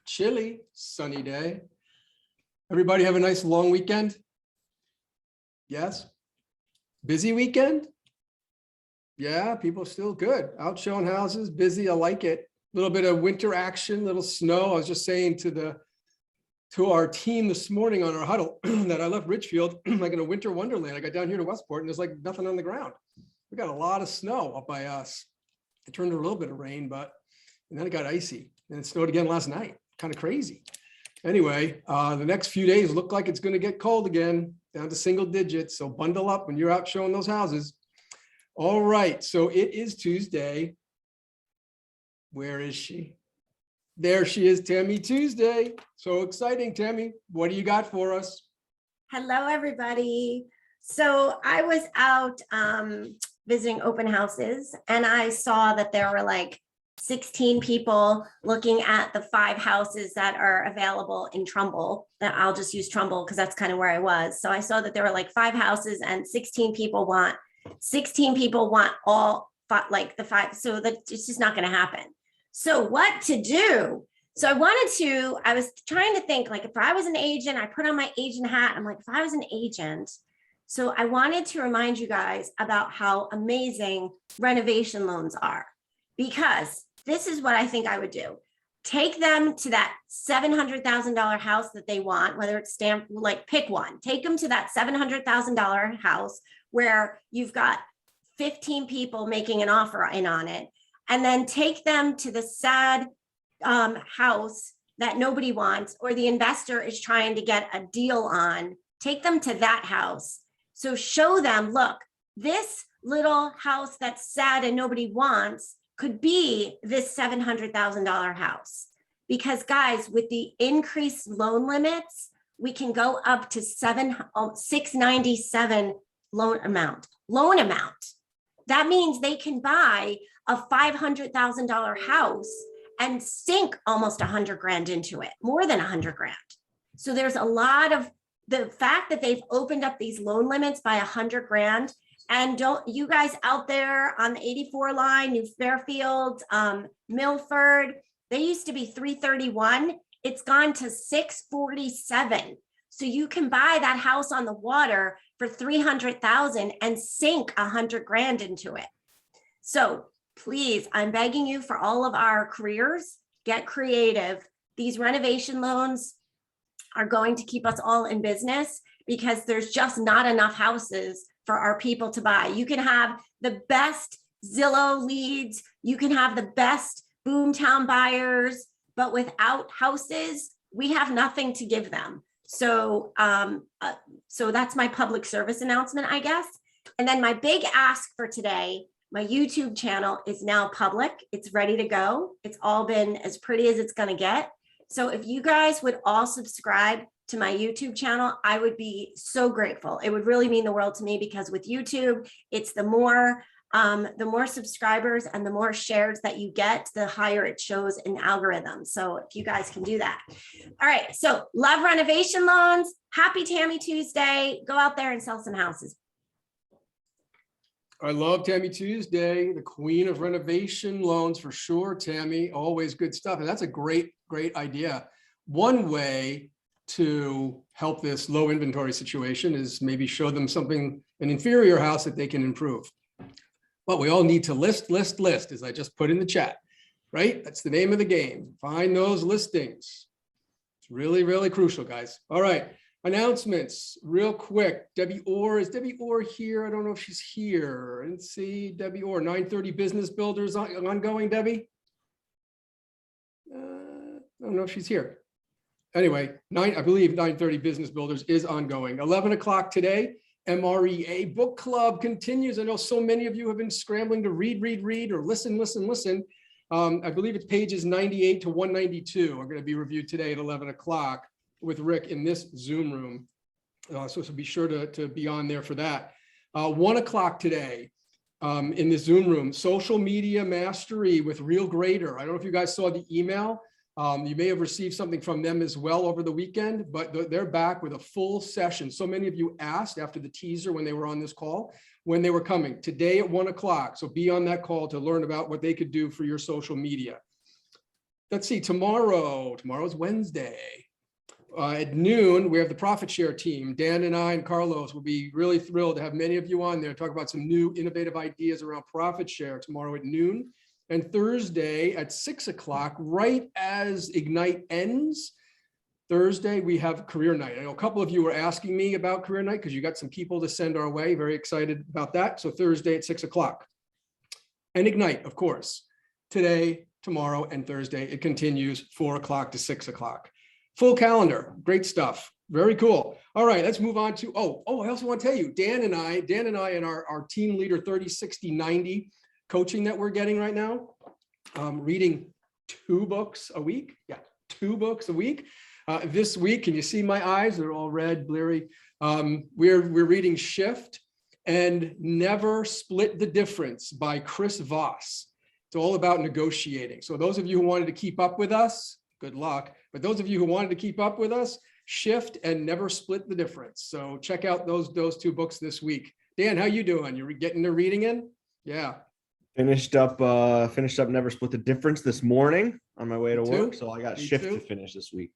chilly, sunny day. Everybody have a nice long weekend? Yes? Busy weekend? Yeah, people still good. Out showing houses, busy, I like it. A little bit of winter action, little snow. I was just saying to our team this morning on our huddle that I left Richfield like in a winter wonderland. I got down here to Westport and there's like nothing on the ground. We got a lot of snow up by us. It turned to a little bit of rain, and then it got icy and it snowed again last night. Kind of crazy. Anyway, the next few days look like it's going to get cold again, down to single digits. So bundle up when you're out showing those houses. All right, so it is Tuesday. Where is she? There she is, Tammy Tuesday. So exciting, Tammy. What do you got for us? Hello, everybody. So I was out visiting open houses and I saw that there were like 16 people looking at the 5 houses that are available in Trumbull. I'll just use Trumbull because that's kind of where I was. So I saw that there were like 5 houses and 16 people want all 5, like the 5. So that it's just not going to happen. So what to do? So I was trying to think, like, if I was an agent, I put on my agent hat. I'm like, if I was an agent. So I wanted to remind you guys about how amazing renovation loans are, because this is what I think I would do. Take them to that $700,000 house that they want, whether it's stamped, like pick one, take them to that $700,000 house where you've got 15 people making an offer in on it. And then take them to the sad house that nobody wants, or the investor is trying to get a deal on. Take them to that house. So show them, look, this little house that's sad and nobody wants could be this $700,000 house. Because guys, with the increased loan limits, we can go up to 697 loan amount. That means they can buy a $500,000 house and sink almost 100 grand into it, more than 100 grand. So there's a lot of the fact that they've opened up these loan limits by 100 grand. And don't you guys out there on the 84 line, New Fairfield, Milford, they used to be 331. It's gone to 647. So you can buy that house on the water for 300,000 and sink 100 grand into it. So please, I'm begging you, for all of our careers, get creative. These renovation loans are going to keep us all in business because there's just not enough houses for our people to buy. You can have the best Zillow leads, you can have the best boomtown buyers, but without houses, we have nothing to give them. So, so that's my public service announcement, I guess. And then my big ask for today, my YouTube channel is now public. It's ready to go. It's all been as pretty as it's going to get. So if you guys would all subscribe to my YouTube channel, I would be so grateful. It would really mean the world to me, because with YouTube, it's the more subscribers and the more shares that you get, the higher it shows in algorithms. So if you guys can do that. All right. So love renovation loans. Happy Tammy Tuesday. Go out there and sell some houses. I love Tammy Tuesday, the queen of renovation loans for sure, Tammy. Always good stuff. And that's a great idea. One way to help this low inventory situation is maybe show them something, an inferior house that they can improve. But we all need to list, as I just put in the chat, right? That's the name of the game. Find those listings. It's really crucial, guys. All right. Announcements real quick. Debbie Orr, is Debbie Orr here? I don't know if she's here. Let's see, Debbie Orr, 930 Business Builders ongoing, Debbie? I don't know if she's here. Anyway, I believe 930 Business Builders is ongoing. 11 o'clock today, MREA Book Club continues. I know so many of you have been scrambling to read, or listen. I believe it's pages 98 to 192 are going to be reviewed today at 11 o'clock. With Rick in this Zoom room. So be sure to be on there for that. 1 o'clock today in the Zoom room, social media mastery with Real Grader. I don't know if you guys saw the email. You may have received something from them as well over the weekend, but they're back with a full session. So many of you asked after the teaser when they were on this call, when they were coming today at 1 o'clock. So be on that call to learn about what they could do for your social media. let's see, tomorrow's Wednesday. At noon, we have the Profit Share team. Dan and I and Carlos will be really thrilled to have many of you on there, talk about some new innovative ideas around Profit Share tomorrow at noon. And Thursday at 6 o'clock, right as Ignite ends, Thursday, we have Career Night. I know a couple of you were asking me about Career Night because you got some people to send our way. Very excited about that. So Thursday at 6 o'clock. And Ignite, of course, today, tomorrow, and Thursday. It continues 4 o'clock to 6 o'clock. Full calendar, great stuff. Very cool. All right, let's move on to, I also want to tell you, Dan and I and our team leader 30, 60, 90 coaching that we're getting right now, reading 2 books a week. Yeah, 2 books a week. This week, can you see my eyes? They're all red, bleary. We're reading Shift and Never Split the Difference by Chris Voss. It's all about negotiating. So those of you who wanted to keep up with us, good luck. But those of you who wanted to keep up with us, Shift and Never Split the Difference. So check out those 2 books this week. Dan, how you doing? You're getting the reading in? Yeah. Finished up Never Split the Difference this morning on my way to work. So I got Shift to finish this week.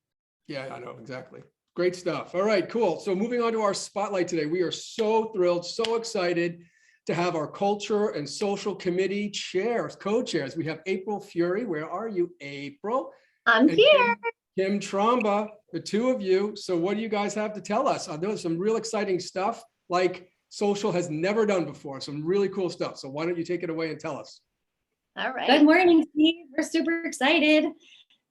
Yeah, I know, exactly. Great stuff. All right, cool. So moving on to our spotlight today, we are so thrilled, so excited to have our culture and social committee chairs, co-chairs. We have April Fury. Where are you, April? I'm here. Kim Tromba, the 2 of you. So what do you guys have to tell us? There's some real exciting stuff like social has never done before. Some really cool stuff. So why don't you take it away and tell us? All right. Good morning, Steve. We're super excited.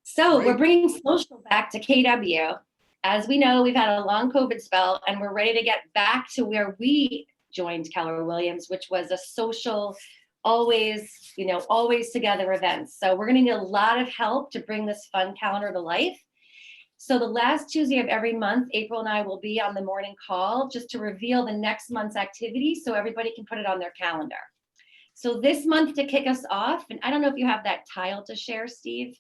So Great. We're bringing social back to KW. As we know, we've had a long COVID spell and we're ready to get back to where we joined Keller Williams, which was a social, always together events. So we're going to need a lot of help to bring this fun calendar to life. So the last Tuesday of every month, April and I will be on the morning call just to reveal the next month's activities so everybody can put it on their calendar. So this month to kick us off, and I don't know if you have that tile to share, Steve.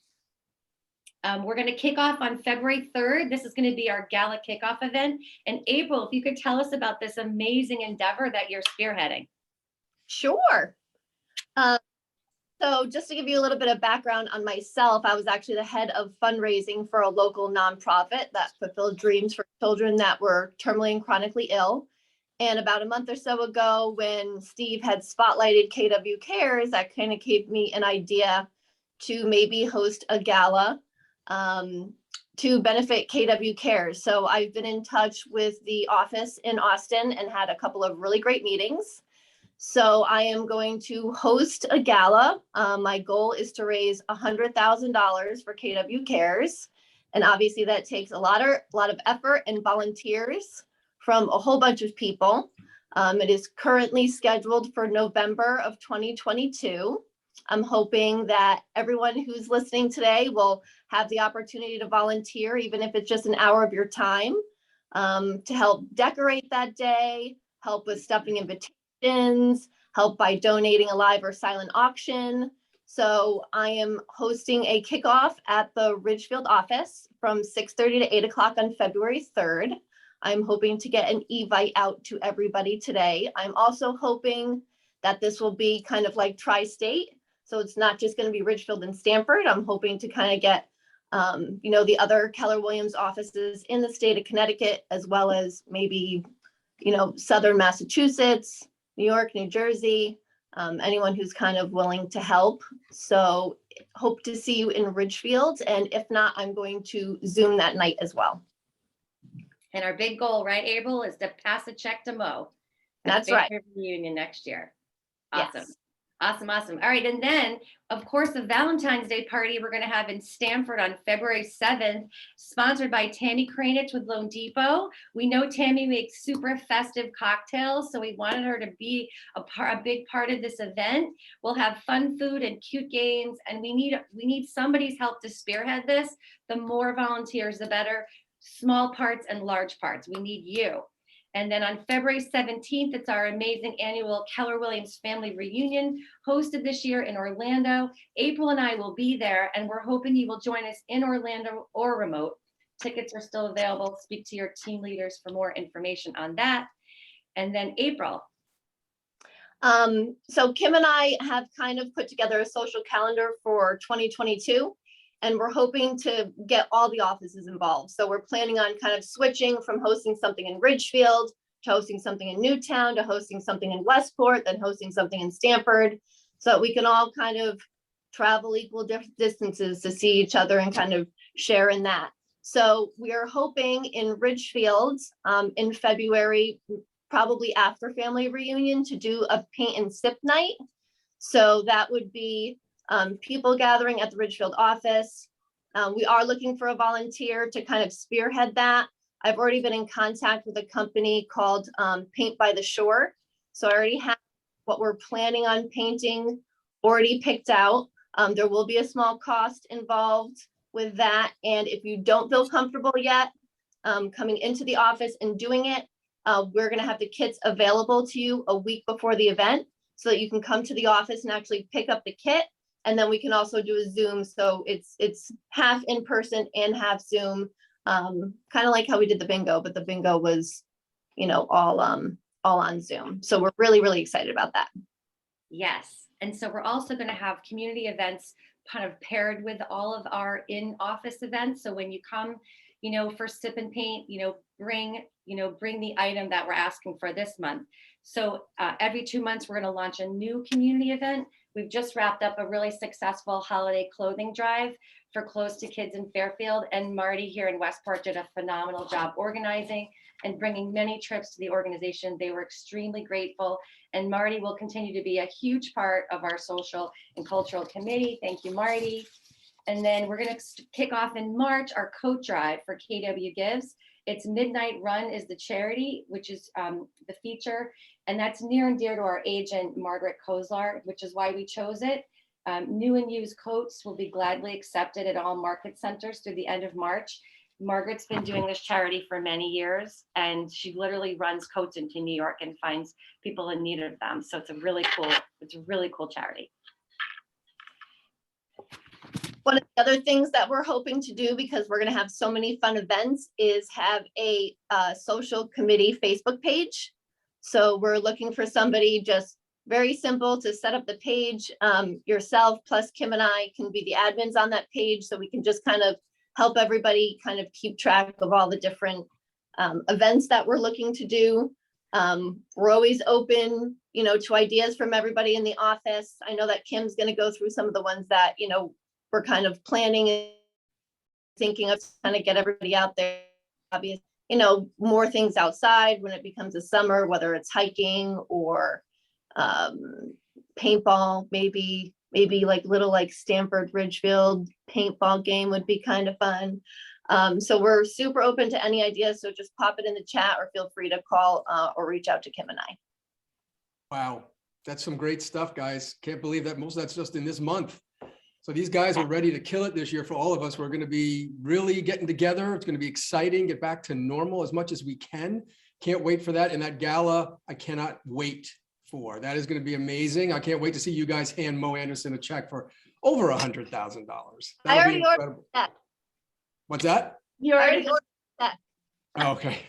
We're going to kick off on February 3rd. This is going to be our gala kickoff event. And April, if you could tell us about this amazing endeavor that you're spearheading. Sure. So just to give you a little bit of background on myself, I was actually the head of fundraising for a local nonprofit that fulfilled dreams for children that were terminally and chronically ill. And about a month or so ago, when Steve had spotlighted KW Cares, that kind of gave me an idea to maybe host a gala to benefit KW Cares. So I've been in touch with the office in Austin and had a couple of really great meetings. So I am going to host a gala. My goal is to raise $100,000 for KW Cares. And obviously that takes a lot of effort and volunteers from a whole bunch of people. It is currently scheduled for November of 2022. I'm hoping that everyone who's listening today will have the opportunity to volunteer, even if it's just an hour of your time, to help decorate that day, help with stuffing invitations, help by donating a live or silent auction. So I am hosting a kickoff at the Ridgefield office from 6:30 to 8 o'clock on February 3rd. I'm hoping to get an e-vite out to everybody today. I'm also hoping that this will be kind of like tri-state. So it's not just going to be Ridgefield and Stamford. I'm hoping to kind of get, the other Keller Williams offices in the state of Connecticut, as well as maybe, Southern Massachusetts, New York, New Jersey, anyone who's kind of willing to help. So hope to see you in Ridgefield. And if not, I'm going to Zoom that night as well. And our big goal, right, April, is to pass a check to Mo. That's right. Reunion next year. Awesome. Yes. Awesome. All right. And then, of course, the Valentine's Day party we're going to have in Stamford on February 7th, sponsored by Tammy Kranich with Loan Depot. We know Tammy makes super festive cocktails, so we wanted her to be a big part of this event. We'll have fun food and cute games, and we need somebody's help to spearhead this. The more volunteers, the better. Small parts and large parts. We need you. And then on February 17th, it's our amazing annual Keller Williams Family Reunion, hosted this year in Orlando. April and I will be there, and we're hoping you will join us in Orlando or remote. Tickets are still available. Speak to your team leaders for more information on that. And then April. So Kim and I have kind of put together a social calendar for 2022. And we're hoping to get all the offices involved. So we're planning on kind of switching from hosting something in Ridgefield to hosting something in Newtown to hosting something in Westport, then hosting something in Stamford, so that we can all kind of travel equal distances to see each other and kind of share in that. So we are hoping in Ridgefield in February, probably after family reunion, to do a paint and sip night. So that would be people gathering at the Ridgefield office. We are looking for a volunteer to kind of spearhead that. I've already been in contact with a company called Paint by the Shore. So I already have what we're planning on painting already picked out. There will be a small cost involved with that. And if you don't feel comfortable yet coming into the office and doing it, we're going to have the kits available to you a week before the event so that you can come to the office and actually pick up the kit. And then we can also do a Zoom. So it's half in person and half Zoom, kind of like how we did the bingo, but the bingo was, you know, all on Zoom. So we're really, really excited about that. Yes. And so we're also going to have community events kind of paired with all of our in-office events. So when you come, you know, for sip and paint, bring the item that we're asking for this month. So every 2 months, we're going to launch a new community event. We've just wrapped up a really successful holiday clothing drive for Close to Kids in Fairfield. And Marty here in Westport did a phenomenal job organizing and bringing many trips to the organization. They were extremely grateful. And Marty will continue to be a huge part of our social and cultural committee. Thank you, Marty. And then we're going to kick off in March our coat drive for KW Gives. It's Midnight Run is the charity, which is the feature. And that's near and dear to our agent, Margaret Kozlar, which is why we chose it. New and used coats will be gladly accepted at all market centers through the end of March. Margaret's been doing this charity for many years, and she literally runs coats into New York and finds people in need of them. So it's a really cool charity. One of the other things that we're hoping to do, because we're going to have so many fun events, is have a social committee Facebook page. So we're looking for somebody just very simple to set up the page. Yourself plus Kim and I can be the admins on that page, so we can just kind of help everybody kind of keep track of all the different events that we're looking to do. We're always open, to ideas from everybody in the office. I know that Kim's going to go through some of the ones that, we're kind of planning and thinking of, kind of get everybody out there. Obviously, more things outside when it becomes a summer, whether it's hiking or paintball, maybe like little Stamford Ridgefield paintball game would be kind of fun. So we're super open to any ideas. So just pop it in the chat or feel free to call or reach out to Kim and I. Wow, that's some great stuff, guys. Can't believe that most of that's just in this month. So these guys are ready to kill it this year for all of us. We're going to be really getting together. It's going to be exciting, get back to normal as much as we can. Can't wait for that. And that gala, I cannot wait for. That is going to be amazing. I can't wait to see you guys hand Mo Anderson a check for over $100,000. I already ordered that. What's that? You already ordered that. Okay.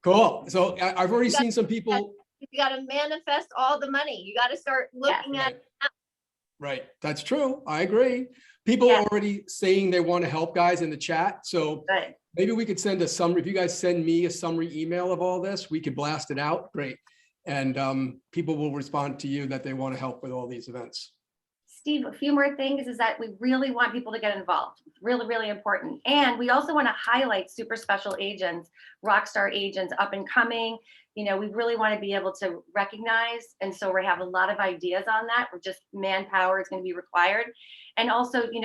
Cool. So I've already seen some people. You got to manifest all the money. You got to start looking at it. Right. That's true. I agree. People are already saying they want to help, guys, in the chat. So maybe we could send a summary. If you guys send me a summary email of all this, we could blast it out. Great. And people will respond to you that they want to help with all these events. Steve, a few more things is that we really want people to get involved. It's really, really important. And we also want to highlight super special agents, rock star agents, up and coming. We really want to be able to recognize. And so we have a lot of ideas on that. We're just manpower is going to be required. And also, we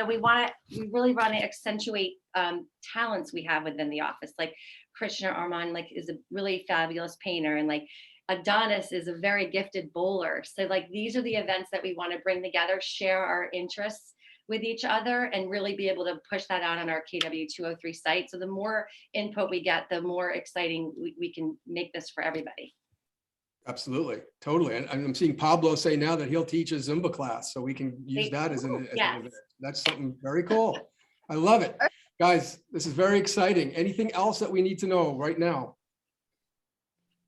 really want to accentuate talents we have within the office. Like Krishna Arman, is a really fabulous painter, and Adonis is a very gifted bowler. So these are the events that we want to bring together, share our interests with each other, and really be able to push that out on our KW 203 site. So the more input we get, the more exciting we can make this for everybody. Absolutely. Totally. And I'm seeing Pablo say now that he'll teach a Zumba class, so we can use that as an event. That's something very cool. I love it. Guys, this is very exciting. Anything else that we need to know right now?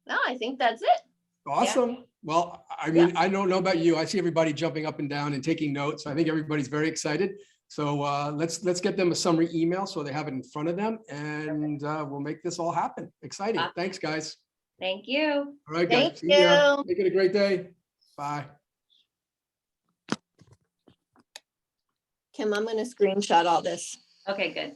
No, I think that's it. Awesome. Yeah. Well, I mean, I don't know about you. I see everybody jumping up and down and taking notes. I think everybody's very excited. So let's get them a summary email so they have it in front of them, and we'll make this all happen. Exciting. Awesome. Thanks, guys. Thank you. All right, guys. Thank See ya. you. Make it a great day. Bye. Kim, I'm gonna screenshot all this. Okay, good.